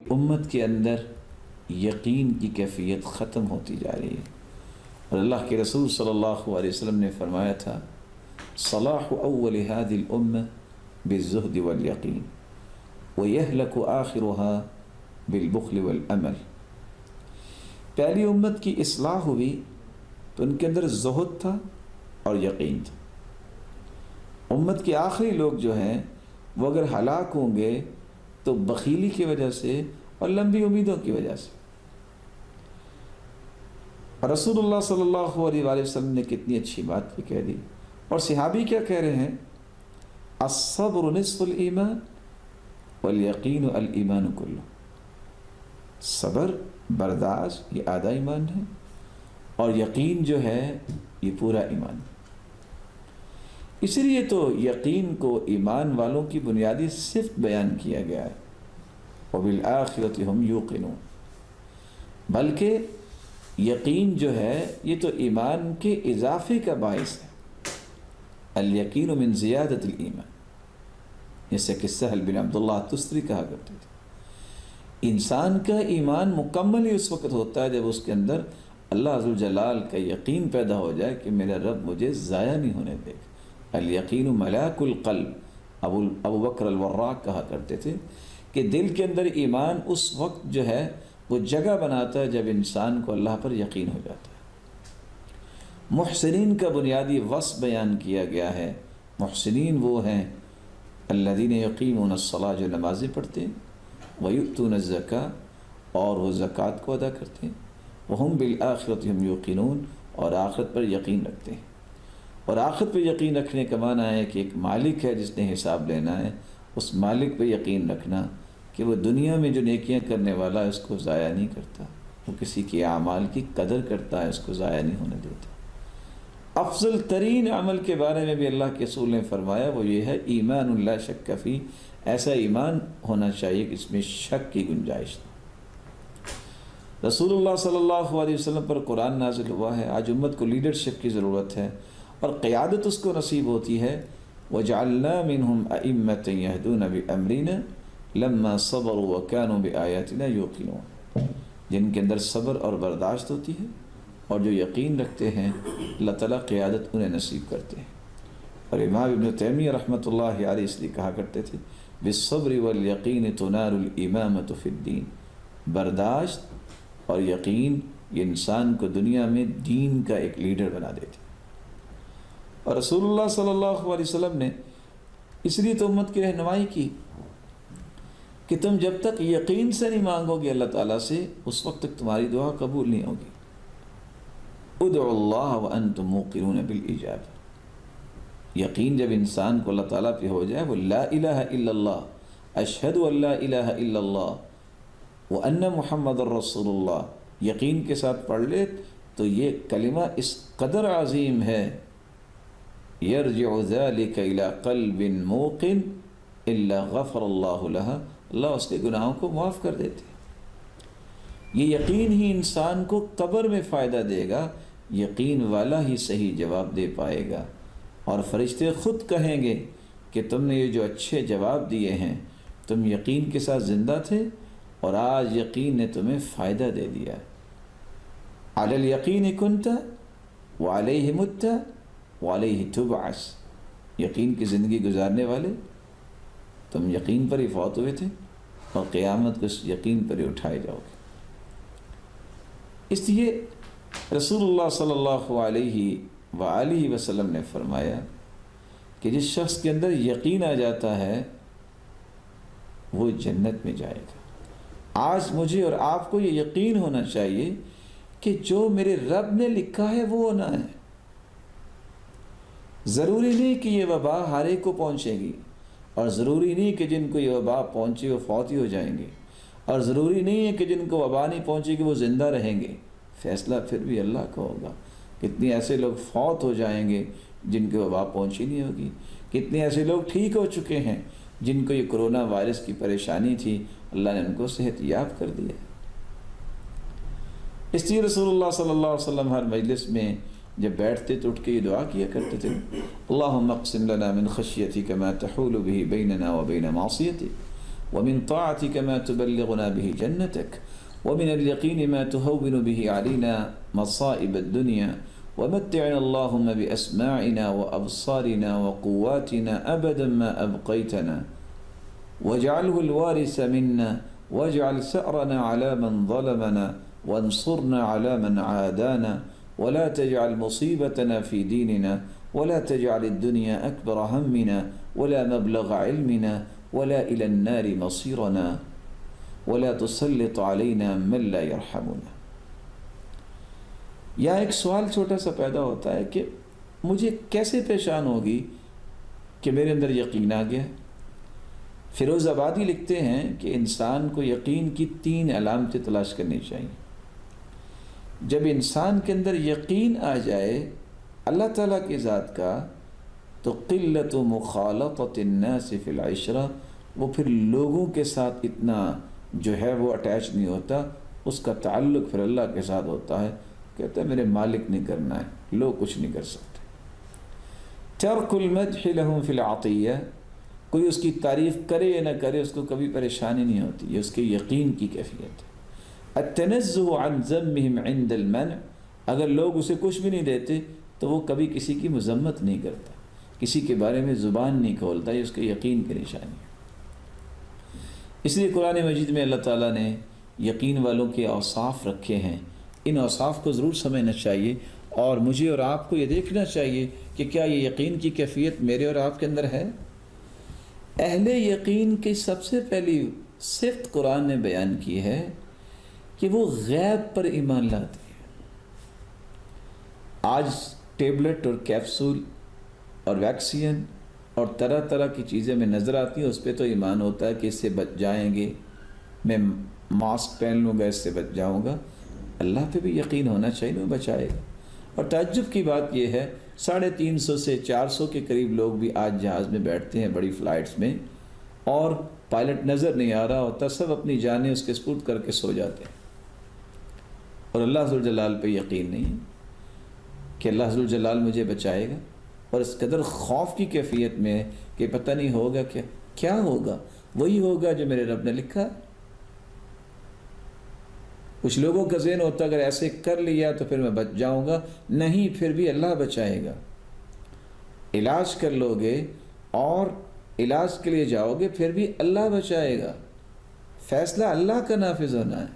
امت کے اندر یقین کی کیفیت ختم ہوتی جا رہی ہے، اور اللہ کے رسول صلی اللہ علیہ وسلم نے فرمایا تھا صلاح اول هذه الامه بالزہد والیقین ویہلک آخرها بالبخل والامل۔ پہلی امت کی اصلاح ہوئی تو ان کے اندر زہد تھا اور یقین تھا۔ امت کے آخری لوگ جو ہیں وہ اگر ہلاک ہوں گے تو بخیلی کی وجہ سے اور لمبی امیدوں کی وجہ سے۔ اور رسول اللہ صلی اللہ علیہ وآلہ وسلم نے کتنی اچھی بات بھی کہہ دی، اور صحابی کیا کہہ رہے ہیں، الصبر نصف الایمان والیقین الایمان کلہ۔ صبر، برداشت، یہ آدھا ایمان ہے، اور یقین جو ہے یہ پورا ایمان ہے۔ اسی لیے تو یقین کو ایمان والوں کی بنیادی صفت بیان کیا گیا ہے، وَبِالْآخِرَةِ هُمْ يُوقِنُونَ۔ بلکہ یقین جو ہے یہ تو ایمان کے اضافے کا باعث ہے، الیقین من زیادت الایمان، جیسے کہ سہل بن عبداللہ تستری کہا کرتے تھے، انسان کا ایمان مکمل ہی اس وقت ہوتا ہے جب اس کے اندر اللہ عز و جلال کا یقین پیدا ہو جائے کہ میرا رب مجھے ضائع نہیں ہونے دے گا۔ الیقین ملاک القلب، ابو بکر الوراق کہا کرتے تھے کہ دل کے اندر ایمان اس وقت جو ہے وہ جگہ بناتا ہے جب انسان کو اللہ پر یقین ہو جاتا ہے۔ محسنین کا بنیادی وصف بیان کیا گیا ہے، محسنین وہ ہیں الذین یقیمون الصلاۃ، جو نمازیں پڑھتے ہیں، ویؤتون الزکاۃ، اور وہ زکوٰۃ کو ادا کرتے ہیں، وہم بالآخرۃ ہم یوقنون، اور آخرت پر یقین رکھتے ہیں۔ اور آخرت پہ یقین رکھنے کا معنی ہے کہ ایک مالک ہے جس نے حساب لینا ہے، اس مالک پہ یقین رکھنا کہ وہ دنیا میں جو نیکیاں کرنے والا ہے اس کو ضائع نہیں کرتا، وہ کسی کے اعمال کی قدر کرتا ہے، اس کو ضائع نہیں ہونے دیتا۔ افضل ترین عمل کے بارے میں بھی اللہ کے رسول نے فرمایا وہ یہ ہے ایمان لا شک فی، ایسا ایمان ہونا چاہیے کہ اس میں شک کی گنجائش نہ۔ رسول اللہ صلی اللہ علیہ وسلم پر قرآن نازل ہوا ہے، آج امت کو لیڈرشپ کی ضرورت ہے اور قیادت اس کو نصیب ہوتی ہے۔ وَجَعَلْنَا مِنْهُمْ أَئِمَّةً يَهْدُونَ بِأَمْرِنَا لَمَّا صَبَرُوا وَكَانُوا بِآيَاتِنَا يُوقِنُونَ، جن کے اندر صبر اور برداشت ہوتی ہے اور جو یقین رکھتے ہیں اللہ تعالیٰ قیادت انہیں نصیب کرتے ہیں۔ اور امام ابن تیمیہ رحمۃ اللہ علیہ اس لیے کہا کرتے تھے بِالصَّبْرِ وَالْيَقِينِ تُنَالُ الْإِمَامَةُ فِي الدِّينِ، برداشت اور یقین یہ انسان کو دنیا میں دین کا ایک لیڈر بنا دیتے۔ اور رسول اللہ صلی اللہ علیہ وسلم نے اس لیے تو امت کی رہنمائی کی کہ تم جب تک یقین سے نہیں مانگو گے اللہ تعالیٰ سے اس وقت تک تمہاری دعا قبول نہیں ہوگی۔ ادعوا اللہ وانتم موقنون بالاجابہ، یقین جب انسان کو اللہ تعالیٰ پہ ہو جائے، وہ لا الہ الا اللہ، اشہد ان لا الہ الا اللہ وان محمد الرسول اللہ یقین کے ساتھ پڑھ لے تو یہ کلمہ اس قدر عظیم ہے، یرجع ذلک الی قلب موقن الا غفر اللہ لہا، اللہ اس کے گناہوں کو معاف کر دیتے۔ یہ یقین ہی انسان کو قبر میں فائدہ دے گا، یقین والا ہی صحیح جواب دے پائے گا، اور فرشتے خود کہیں گے کہ تم نے یہ جو اچھے جواب دیے ہیں، تم یقین کے ساتھ زندہ تھے اور آج یقین نے تمہیں فائدہ دے دیا۔ علی الیقین کنت وعلیہ مت وعلیہ تبعث، یقین کی زندگی گزارنے والے تم یقین پر ہی فوت ہوئے تھے اور قیامت کو اس یقین پر ہی اٹھائے جاؤ گے۔ اس لیے رسول اللہ صلی اللہ علیہ وآلہ وسلم نے فرمایا کہ جس شخص کے اندر یقین آ جاتا ہے وہ جنت میں جائے گا۔ آج مجھے اور آپ کو یہ یقین ہونا چاہیے کہ جو میرے رب نے لکھا ہے وہ ہونا ہے۔ ضروری نہیں کہ یہ وبا ہر ایک کو پہنچے گی، اور ضروری نہیں کہ جن کو یہ وبا پہنچے وہ فوت ہی ہو جائیں گے، اور ضروری نہیں ہے کہ جن کو وبا نہیں پہنچے گی وہ زندہ رہیں گے، فیصلہ پھر بھی اللہ کا ہوگا۔ کتنے ایسے لوگ فوت ہو جائیں گے جن کو وبا پہنچی نہیں ہوگی، کتنے ایسے لوگ ٹھیک ہو چکے ہیں جن کو یہ کرونا وائرس کی پریشانی تھی، اللہ نے ان کو صحت یاب کر دیا۔ اس لیے رسول اللہ صلی اللہ علیہ وسلم ہر مجلس میں جب بیٹھتے تو اٹھ کے یہ دعا کیا کرتے تھے، اللہم اقسم لنا من خشیتک ما تحول به بیننا وبین معصیتک ومن طاعتك ما تبلغنا به جنتك ومن اليقين ما تهون به علينا مصائب الدنيا ومتعنا اللهم بأسماعنا وأبصارنا وقواتنا أبدا ما أبقيتنا واجعله الوارث منا واجعل ثأرنا على من ظلمنا وانصرنا على من عادانا ولا تجعل مصيبتنا في ديننا ولا تجعل الدنيا أكبر همنا ولا مبلغ علمنا ولا إلى النار مصيرنا ولا تسلط علينا من لا يرحمنا. یہاں ایک سوال چھوٹا سا پیدا ہوتا ہے کہ مجھے کیسے پہچان ہوگی کہ میرے اندر یقین آ گیا. فیروز آبادی لکھتے ہیں کہ انسان کو یقین کی 3 علامتیں تلاش کرنی چاہیے. جب انسان کے اندر یقین آ جائے اللہ تعالیٰ کی ذات کا تو قلت مخالطۃ الناس فی العشرہ، وہ پھر لوگوں کے ساتھ اتنا جو ہے وہ اٹیچ نہیں ہوتا، اس کا تعلق پھر اللہ کے ساتھ ہوتا ہے. کہتا ہے میرے مالک نے کرنا ہے، لوگ کچھ نہیں کر سکتے. ترک المدح لہم فی العطیہ، کوئی اس کی تعریف کرے یا نہ کرے اس کو کبھی پریشانی نہیں ہوتی، یہ اس کے یقین کی کیفیت ہے. التنزہ عن ذمہم عند المنع، اگر لوگ اسے کچھ بھی نہیں دیتے تو وہ کبھی کسی کی مذمت نہیں کرتا، کسی کے بارے میں زبان نہیں کھولتا، یہ اس کے یقین کی نشانی ہے. اس لیے قرآن مجید میں اللہ تعالیٰ نے یقین والوں کے اوصاف رکھے ہیں. ان اوصاف کو ضرور سمجھنا چاہیے اور مجھے اور آپ کو یہ دیکھنا چاہیے کہ کیا یہ یقین کی کیفیت میرے اور آپ کے اندر ہے. اہل یقین کی سب سے پہلی صفت قرآن نے بیان کی ہے کہ وہ غیب پر ایمان لاتے ہیں. آج ٹیبلٹ اور کیپسول اور ویکسین اور طرح طرح کی چیزیں میں نظر آتی ہیں، اس پہ تو ایمان ہوتا ہے کہ اس سے بچ جائیں گے، میں ماسک پہن لوں گا اس سے بچ جاؤں گا. اللہ پہ بھی یقین ہونا چاہیے وہ بچائے گا. اور تعجب کی بات یہ ہے 350 سے 400 کے قریب لوگ بھی آج جہاز میں بیٹھتے ہیں بڑی فلائٹس میں اور پائلٹ نظر نہیں آ رہا ہوتا، سب اپنی جانیں اس کے سپرد کر کے سو جاتے ہیں اور اللہ ذوالجلال پہ یقین نہیں ہے کہ اللہ ذوالجلال مجھے بچائے گا. اور اس قدر خوف کی کیفیت میں ہے کہ پتہ نہیں ہوگا کیا ہوگا، وہی ہوگا جو میرے رب نے لکھا. کچھ لوگوں کا ذہن ہوتا ہے اگر ایسے کر لیا تو پھر میں بچ جاؤں گا، نہیں، پھر بھی اللہ بچائے گا. علاج کر لو گے اور علاج کے لیے جاؤ گے پھر بھی اللہ بچائے گا. فیصلہ اللہ کا نافذ ہونا ہے.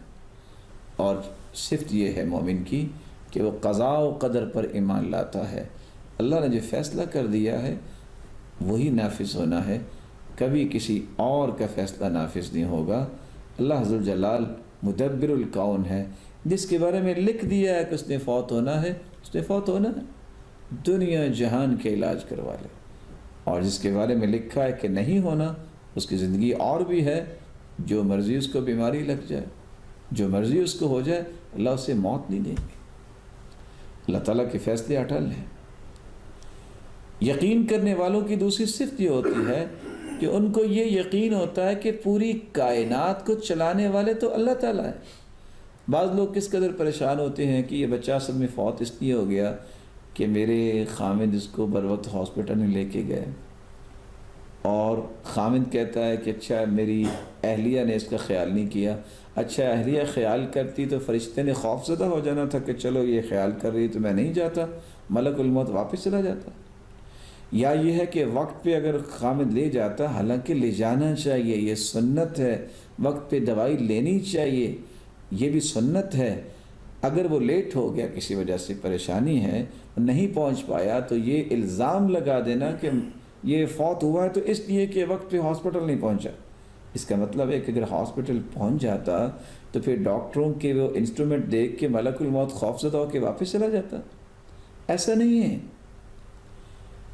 اور صفت یہ ہے مومن کی کہ وہ قضاء و قدر پر ایمان لاتا ہے. اللہ نے جو فیصلہ کر دیا ہے وہی نافذ ہونا ہے، کبھی کسی اور کا فیصلہ نافذ نہیں ہوگا. اللہ ذوالجلال مدبر الکون ہے، جس کے بارے میں لکھ دیا ہے کہ اس نے فوت ہونا ہے اس نے فوت ہونا ہے، دنیا جہان کے علاج کروا لے. اور جس کے بارے میں لکھا ہے کہ نہیں ہونا اس کی زندگی اور بھی ہے، جو مرضی اس کو بیماری لگ جائے، جو مرضی اس کو ہو جائے، اللہ اسے موت نہیں دیں گے. اللہ تعالیٰ کے فیصلے اٹل ہیں. یقین کرنے والوں کی دوسری صفت یہ ہوتی ہے کہ ان کو یہ یقین ہوتا ہے کہ پوری کائنات کو چلانے والے تو اللہ تعالیٰ ہیں. بعض لوگ کس قدر پریشان ہوتے ہیں کہ یہ بچہ اصل میں فوت اس لیے ہو گیا کہ میرے خامد اس کو بر وقت ہاسپٹل میں لے کے گئے اور خامد کہتا ہے کہ اچھا میری اہلیہ نے اس کا خیال نہیں کیا. اچھا اہلیہ خیال کرتی تو فرشتے نے خوف زدہ ہو جانا تھا کہ چلو یہ خیال کر رہی تو میں نہیں جاتا، ملک الموت واپس چلا جاتا. یا یہ ہے کہ وقت پہ اگر خامد لے جاتا، حالانکہ لے جانا چاہیے، یہ سنت ہے، وقت پہ دوائی لینی چاہیے، یہ بھی سنت ہے. اگر وہ لیٹ ہو گیا کسی وجہ سے پریشانی ہے نہیں پہنچ پایا تو یہ الزام لگا دینا کہ یہ فوت ہوا ہے تو اس لیے کہ وقت پہ ہاسپٹل نہیں پہنچا. اس کا مطلب ہے کہ اگر ہاسپٹل پہنچ جاتا تو پھر ڈاکٹروں کے وہ انسٹرومنٹ دیکھ کے ملک الموت خوف زدہ ہو کے واپس چلا جاتا. ایسا نہیں ہے.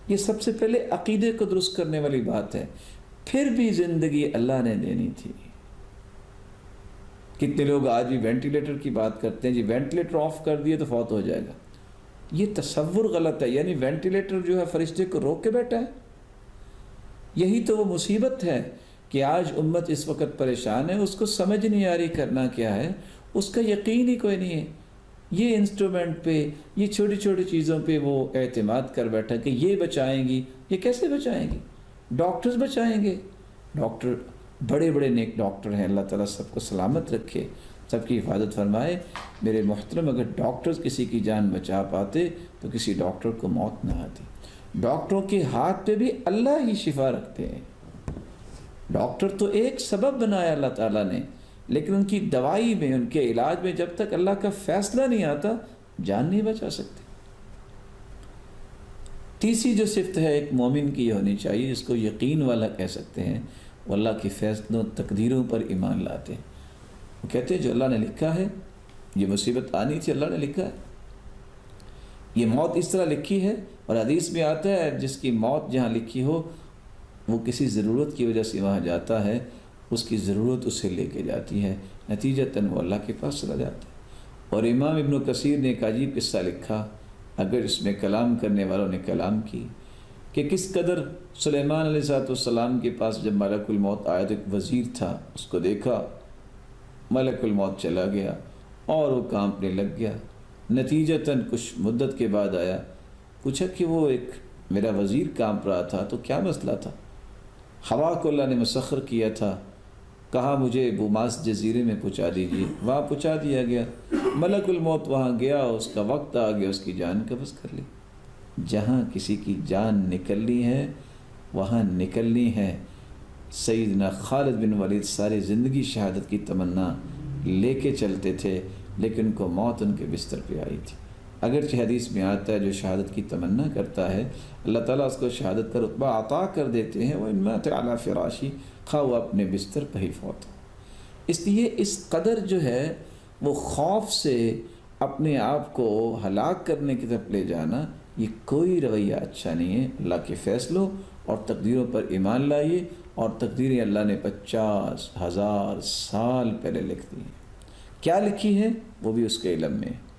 یہ سب سے پہلے عقیدے کو درست کرنے والی بات ہے. پھر بھی زندگی اللہ نے دینی تھی. کتنے لوگ آج بھی وینٹیلیٹر کی بات کرتے ہیں، جی وینٹیلیٹر آف کر دیے تو فوت ہو جائے گا. یہ تصور غلط ہے. یعنی وینٹیلیٹر جو ہے فرشتے کو روک کے بیٹھا ہے. یہی تو وہ مصیبت ہے کہ آج امت اس وقت پریشان ہے، اس کو سمجھ نہیں آ رہی کرنا کیا ہے، اس کا یقین ہی کوئی نہیں ہے. یہ انسٹرومنٹ پہ، یہ چھوٹی چھوٹی چیزوں پہ وہ اعتماد کر بیٹھا کہ یہ بچائیں گی. یہ کیسے بچائیں گی؟ ڈاکٹرز بچائیں گے. ڈاکٹر بڑے بڑے نیک ڈاکٹر ہیں، اللہ تعالیٰ سب کو سلامت رکھے، سب کی حفاظت فرمائے۔ میرے محترم، اگر ڈاکٹرز کسی کی جان بچا پاتے تو کسی ڈاکٹر کو موت نہ آتی۔ ڈاکٹروں کے ہاتھ پہ بھی اللہ ہی شفا رکھتے ہیں۔ ڈاکٹر تو ایک سبب بنایا اللہ تعالیٰ نے، لیکن ان کی دوائی میں، ان کے علاج میں جب تک اللہ کا فیصلہ نہیں آتا جان نہیں بچا سکتے۔ تیسری جو صفت ہے ایک مومن کی یہ ہونی چاہیے، جس کو یقین والا کہہ سکتے ہیں، وہ اللہ کی فیصلوں تقدیروں پر ایمان لاتے ہیں۔ وہ کہتے ہیں جو اللہ نے لکھا ہے، یہ مصیبت آنی تھی، اللہ نے لکھا ہے، یہ موت اس طرح لکھی ہے۔ اور حدیث میں آتا ہے جس کی موت جہاں لکھی ہو وہ کسی ضرورت کی وجہ سے وہاں جاتا ہے، اس کی ضرورت اسے لے کے جاتی ہے، نتیجتاً وہ اللہ کے پاس چلا جاتا ہے۔ اور امام ابن کثیر نے ایک عجیب قصہ لکھا، اگر اس میں کلام کرنے والوں نے کلام کی، کہ کس قدر سلیمان علیہ السلام کے پاس جب ملک الموت آیا تو ایک وزیر تھا، اس کو دیکھا ملک الموت چلا گیا اور وہ کانپنے لگ گیا۔ نتیجتاً کچھ مدت کے بعد آیا، پوچھا کہ وہ ایک میرا وزیر کانپ رہا تھا تو کیا مسئلہ تھا؟ ہوا کو اللہ نے مسخر کیا تھا، کہا مجھے بوماس جزیرے میں پہنچا دیجیے، وہاں پہنچا دیا گیا، ملک الموت وہاں گیا، اس کا وقت آ گیا، اس کی جان قبض کر لی۔ جہاں کسی کی جان نکلنی ہے وہاں نکلنی ہے۔ سیدنا خالد بن ولید ساری زندگی شہادت کی تمنا لے کے چلتے تھے، لیکن ان کو موت ان کے بستر پہ آئی تھی۔ اگرچہ حدیث میں آتا ہے جو شہادت کی تمنا کرتا ہے اللہ تعالیٰ اس کو شہادت کا رتبہ عطا کر دیتے ہیں، وَإِن مَاتَ عَلَىٰ فِرَاشِهِ، خواہ وہ اپنے بستر پہ ہی فوت ہو۔ اس لیے اس قدر جو ہے وہ خوف سے اپنے آپ کو ہلاک کرنے کی طرف لے جانا، یہ کوئی رویہ اچھا نہیں ہے۔ اللہ کے فیصلوں اور تقدیروں پر ایمان لائیے، اور تقدیریں اللہ نے 50,000 سال پہلے لکھ دی ہیں۔ کیا لکھی ہے وہ بھی اس کے علم میں ہے۔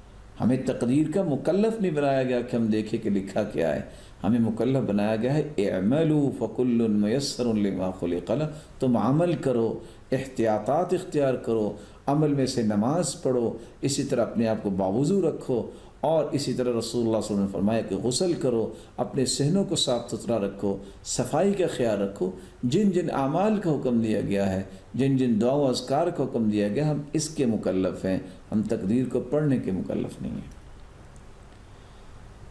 ہمیں تقدیر کا مکلف نہیں بنایا گیا کہ ہم دیکھیں کہ لکھا کیا ہے، ہمیں مکلف بنایا گیا ہے اعملوا فکل میسر لما خلق لہ، تم عمل کرو، احتیاطات اختیار کرو، عمل میں سے نماز پڑھو، اسی طرح اپنے آپ کو باوضو رکھو، اور اسی طرح رسول اللہ صلی اللہ علیہ وسلم نے فرمایا کہ غسل کرو، اپنے صحنوں کو صاف ستھرا رکھو، صفائی کا خیال رکھو۔ جن جن اعمال کا حکم دیا گیا ہے، جن جن دعا و اذکار کا حکم دیا گیا، ہم اس کے مکلف ہیں، ہم تقدیر کو پڑھنے کے مکلف نہیں ہیں۔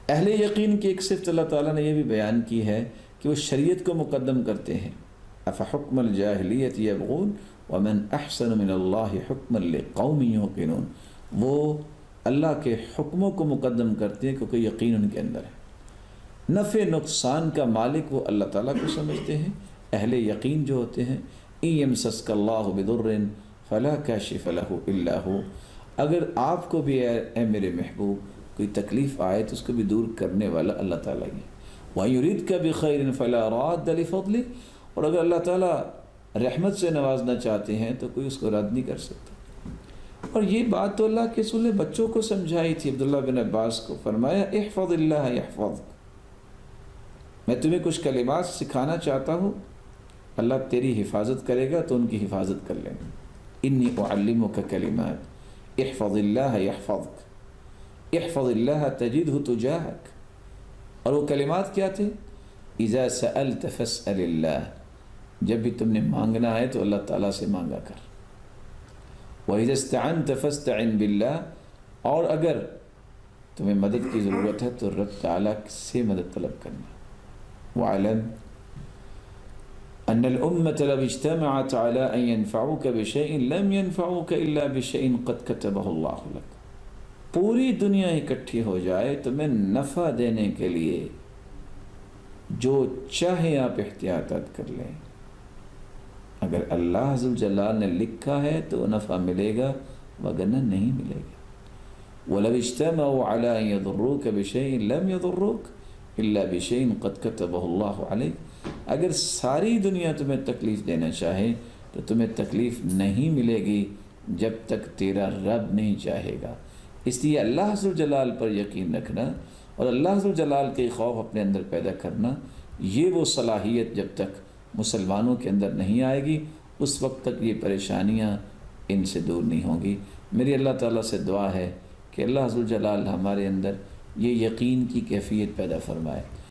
اہل یقین کی ایک صفت اللہ تعالیٰ نے یہ بھی بیان کی ہے کہ وہ شریعت کو مقدم کرتے ہیں۔ افحکم الجاہلیت یبغون ومن احسن من اللہ حکما لقوم یوقنون، وہ اللہ کے حکموں کو مقدم کرتے ہیں کیونکہ یقین ان کے اندر ہے۔ نفع نقصان کا مالک وہ اللہ تعالیٰ کو سمجھتے ہیں۔ اہل یقین جو ہوتے ہیں، ان یمسسک اللہ بضر فلا کاشف لہ الا ہو، اگر آپ کو بھی اے میرے محبوب کوئی تکلیف آئے تو اس کو بھی دور کرنے والا اللہ تعالیٰ ہی ہے۔ وَيُرِدْكَ بِخَيْرٍ فَلَا رَادَّ لِفَضْلِهِ، اور اگر اللہ تعالیٰ رحمت سے نوازنا چاہتے ہیں تو کوئی اس کو رد نہیں کر سکتا۔ اور یہ بات تو اللہ کے رسول نے بچوں کو سمجھائی تھی، عبداللہ بن عباس کو فرمایا احفظ اللہ یحفظک، میں تمہیں کچھ کلمات سکھانا چاہتا ہوں، اللہ تیری حفاظت کرے گا تو ان کی حفاظت کر لیں۔ انی اعلمک کلمات احفظ اللہ یحفظک، احفظ اللہ تجدہ تجاہک۔ اور وہ کلمات کیا تھے؟ اذا سألت فاسأل اللہ، جب بھی تم نے مانگنا ہے تو اللہ تعالیٰ سے مانگا کر۔ وَإِذَا اسْتَعَنْتَ فَاسْتَعِنْ بِاللَّهِ، اور اگر تمہیں مدد کی ضرورت ہے تو رب تعالیٰ سے مدد طلب کرنا۔ وَعَلَمْ أَنَّ الْأُمَّةَ لَوْ اجْتَمَعَتْ عَلَىٰ أَن يَنْفَعُوكَ بِشَيْءٍ لَمْ يَنْفَعُوكَ إِلَّا بِشَيْءٍ قَدْ كَتَبَهُ اللَّهُ لَكَ، پوری دنیا اکٹھی ہو جائے تمہیں نفع دینے کے لیے، جو چاہے آپ احتیاطات کر لیں، اگر اللہ ذوالجلال نے لکھا ہے تو نفع ملے گا، وگرنہ نہیں ملے گا۔ وَلَوْ اجْتَمَعُوا عَلَىٰ أَن يَضُرُّوكَ بِشَيْءٍ لَمْ يَضُرُّوكَ إِلَّا بِشَيْءٍ قَدْ كَتَبَهُ اللَّهُ عَلَيْكَ، اگر ساری دنیا تمہیں تکلیف دینا چاہے تو تمہیں تکلیف نہیں ملے گی جب تک تیرا رب نہیں چاہے گا۔ اس لیے اللہ ذوالجلال پر یقین رکھنا اور اللہ ذوالجلال کے خوف اپنے اندر پیدا کرنا، یہ وہ صلاحیت جب تک مسلمانوں کے اندر نہیں آئے گی اس وقت تک یہ پریشانیاں ان سے دور نہیں ہوں گی۔ میری اللہ تعالیٰ سے دعا ہے کہ اللہ ذوالجلال ہمارے اندر یہ یقین کی کیفیت پیدا فرمائے۔